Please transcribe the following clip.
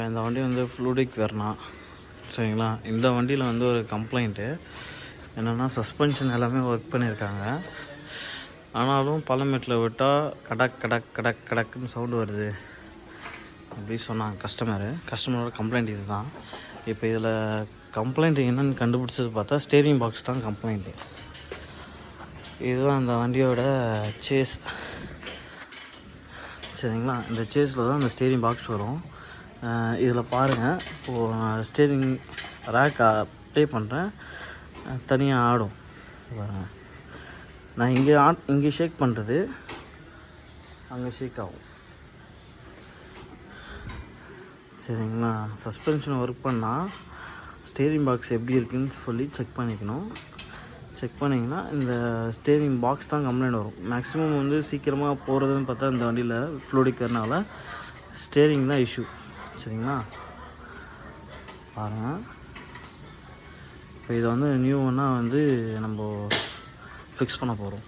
இந்த வண்டி வந்து ஃப்ளூடிக் வெர்னா சரிங்களா. இந்த வண்டியில் வந்து ஒரு கம்ப்ளைண்ட்டு என்னென்னா சஸ்பென்ஷன் எல்லாமே ஒர்க் பண்ணியிருக்காங்க. ஆனாலும் பள்ளமேட்டில் விட்டால் கடக் கடக் கடக் கடக்குன்னு சவுண்டு வருது அப்படி சொன்னாங்க கஸ்டமரோட கம்ப்ளைண்ட் இது தான். இப்போ இதில் கம்ப்ளைண்ட் என்னென்னு கண்டுபிடிச்சது பார்த்தா ஸ்டேரிங் பாக்ஸ் தான் கம்ப்ளைண்ட்டு. இதுதான் அந்த வண்டியோட சேஸ் சரிங்களா. இந்த சேஸில் தான் இந்த ஸ்டேரிங் பாக்ஸ் வரும். இதில் பாருங்கள், இப்போது நான் ஸ்டேரிங் ரேக் அப்ளை பண்ணுறேன், தனியாக ஆடும் பாருங்கள். நான் இங்கே ஷேக் பண்ணுறது அங்கே ஷேக் ஆகும் சரிங்களா. சஸ்பென்ஷன் ஒர்க் பண்ணால் ஸ்டேரிங் பாக்ஸ் எப்படி இருக்குதுன்னு சொல்லி செக் பண்ணிக்கணும். செக் பண்ணிங்கன்னா இந்த ஸ்டேரிங் பாக்ஸ் தான் கம்ப்ளைண்ட் வரும். மேக்ஸிமம் வந்து சீக்கிரமாக போகிறதுன்னு பார்த்தா இந்த வண்டியில் ஃப்ளூடிக்கிறனால ஸ்டேரிங் தான் இஷ்யூ சரிங்களா. பாருங்கள், இப்போ இதை வந்து நியூ ஒன்றா வந்து நம்ம ஃபிக்ஸ் பண்ண போகிறோம்.